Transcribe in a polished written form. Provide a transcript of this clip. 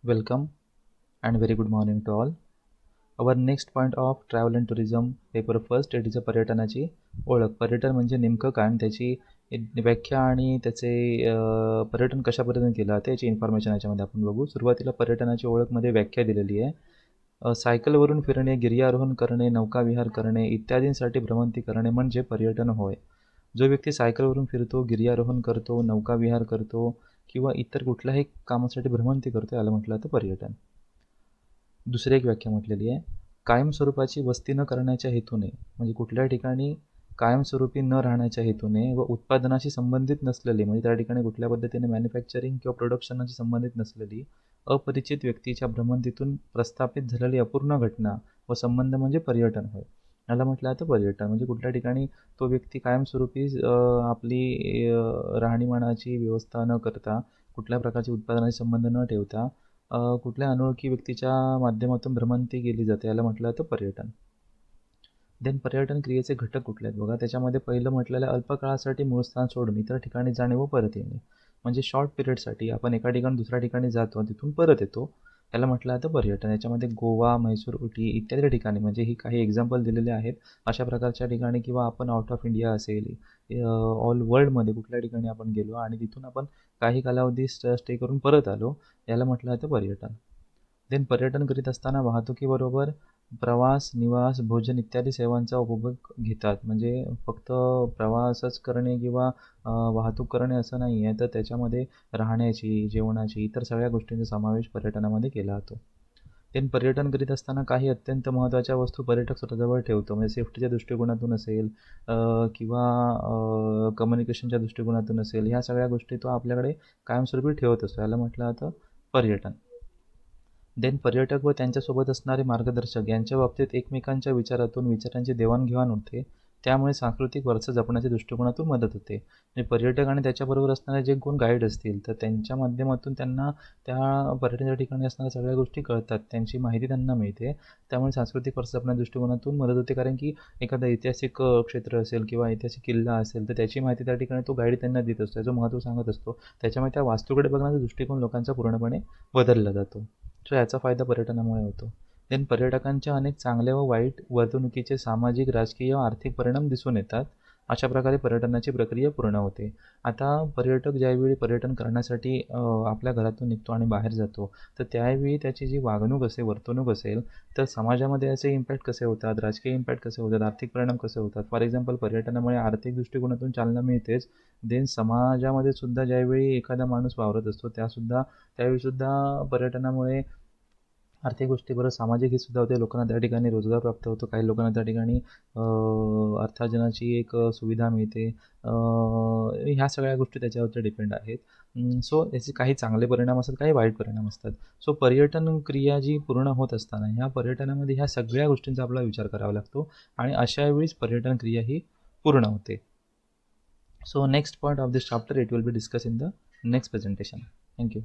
Welcome and very good morning to all. Our next point of travel and tourism paper first, it is a पर्यटनाची ओळख. पर्यटन म्हणजे नेमकं काय आणि त्याची व्याख्या आणि त्याचे पर्यटन कशा पद्धतीने केलं त्याची इन्फॉर्मेशन याच्यामध्ये आपण बघू. सुरुवातीला पर्यटनाची ओळखमध्ये व्याख्या दिलेली आहे. सायकलवरून फिरणे, गिर्यारोहण करणे, नौकाविहार करणे इत्यादींसाठी भ्रमंती करणे म्हणजे पर्यटन होय. जो व्यक्ती सायकलवरून फिरतो, गिर्यारोहण करतो, नौकाविहार करतो किंवा इतर कुठल्याही कामासाठी भ्रमंती करतो याला म्हटलं जातं पर्यटन. दुसरी एक व्याख्या म्हटलेली आहे, कायमस्वरूपाची वस्ती न करण्याच्या हेतूने, म्हणजे कुठल्या ठिकाणी कायमस्वरूपी न राहण्याच्या हेतूने व उत्पादनाशी संबंधित नसलेली, म्हणजे त्या ठिकाणी कुठल्या पद्धतीने मॅन्युफॅक्चरिंग किंवा प्रोडक्शनशी संबंधित नसलेली अपरिचित व्यक्तीच्या भ्रमंतीतून प्रस्थापित झालेली अपूर्ण घटना व संबंध म्हणजे पर्यटन होय. याला म्हटलं जातं पर्यटन. म्हणजे कुठल्या ठिकाणी तो व्यक्ती कायमस्वरूपी आपली राहणीमानाची व्यवस्था न करता, कुठल्या प्रकारची उत्पादनाशी संबंध न ठेवता कुठल्या अनोळखी व्यक्तीच्या माध्यमातून भ्रमंती केली जाते याला म्हटलं जातं पर्यटन. देन पर्यटन क्रियेचे घटक कुठले आहेत बघा. त्याच्यामध्ये पहिलं म्हटलेलं अल्पकाळासाठी मूळ स्थान सोडून इतर ठिकाणी जाणे व परत येणे, म्हणजे शॉर्ट पिरियडसाठी आपण एका ठिकाणी दुसऱ्या ठिकाणी जातो तिथून परत येतो याला म्हटलं जातं पर्यटन. याच्यामध्ये गोवा, म्हैसूर, उटी इत्यादी ठिकाणी, म्हणजे ही काही एक्झाम्पल दिलेले आहेत अशा प्रकारच्या ठिकाणी, किंवा आपण आउट ऑफ इंडिया असेल, ऑल वर्ल्डमध्ये कुठल्या ठिकाणी आपण गेलो आणि तिथून आपण काही कालावधी स्टे करून परत आलो याला म्हटलं जातं पर्यटन. देन पर्यटन करीत असताना वाहतुकीबरोबर प्रवास, निवास, भोजन इत्यादी सेवांचा उपभोग घेतात. म्हणजे फक्त प्रवासच करणे किंवा वाहतूक करणे असं नाही आहे, तर त्याच्यामध्ये राहण्याची, जेवणाची, इतर सगळ्या गोष्टींचा समावेश पर्यटनामध्ये केला जातो. देन पर्यटन करीत असताना काही अत्यंत महत्त्वाच्या वस्तू पर्यटक स्वतःजवळ ठेवतो, म्हणजे सेफ्टीच्या दृष्टिकोनातून असेल किंवा कम्युनिकेशनच्या दृष्टिकोनातून असेल, ह्या सगळ्या गोष्टी तो आपल्याकडे कायमस्वरूपी ठेवत असतो याला म्हटलं जातं पर्यटन. देन पर्यटक व त्यांच्यासोबत असणारे मार्गदर्शक यांच्या बाबतीत एकमेकांच्या विचारातून विचारांची देवाणघेवाण होते, त्यामुळे सांस्कृतिक वारसा जपण्याच्या दृष्टिकोनातून मदत होते. म्हणजे पर्यटक आणि त्याच्याबरोबर असणारे जे कोण गाईड असतील तर त्यांच्या माध्यमातून त्यांना त्या पर्यटनाच्या ठिकाणी असणाऱ्या सगळ्या गोष्टी कळतात, त्यांची माहिती त्यांना मिळते, त्यामुळे सांस्कृतिक वारसा जपण्याच्या दृष्टिकोनातून मदत होते. कारण की एखादा ऐतिहासिक क्षेत्र असेल किंवा ऐतिहासिक किल्ला असेल तर त्याची माहिती त्या ठिकाणी तो गाईड त्यांना देत असतो, त्याचं महत्त्व सांगत असतो, त्याच्यामुळे त्या वास्तूकडे बघण्याचा दृष्टिकोन लोकांचा पूर्णपणे बदलला जातो. सो याचा फायदा पर्यटनामुळे होतो. देन पर्यटकांच्या अनेक चांगल्या व वाईट वर्तणुकीचे सामाजिक, राजकीय व आर्थिक परिणाम दिसून येतात. अशा प्रकारे पर्यटनाची प्रक्रिया पूर्ण होते. आता पर्यटक ज्यावेळी पर्यटन करण्यासाठी आपल्या घरातून निघतो आणि बाहेर जातो, तर त्यावेळी त्याची जी वागणूक असेल, वर्तणूक असेल, तर समाजामध्ये याचे इम्पॅक्ट कसे होतात, राजकीय इम्पॅक्ट कसे होतात, आर्थिक परिणाम कसे होतात. फॉर एक्झाम्पल पर्यटनामुळे आर्थिक दृष्टिकोनातून चालना मिळतेच. देन समाजामध्ये सुद्धा ज्यावेळी एखादा माणूस वावरत असतो त्यावेळीसुद्धा पर्यटनामुळे आर्थिक गोष्टी बरं सामाजिक ही सुद्धा होते. लोकांना त्या ठिकाणी रोजगार प्राप्त होतो, काही लोकांना त्या ठिकाणी अर्थार्जनाची एक सुविधा मिळते. ह्या सगळ्या गोष्टी त्याच्यावरती डिपेंड आहेत. सो याचे काही चांगले परिणाम असतात, काही वाईट परिणाम असतात. सो पर्यटन क्रिया जी पूर्ण होत असताना ह्या पर्यटनामध्ये ह्या सगळ्या गोष्टींचा आपला विचार करावा लागतो आणि अशा वेळीच पर्यटन क्रिया ही पूर्ण होते. So next point of this chapter, it will be discussed in the next presentation. Thank you.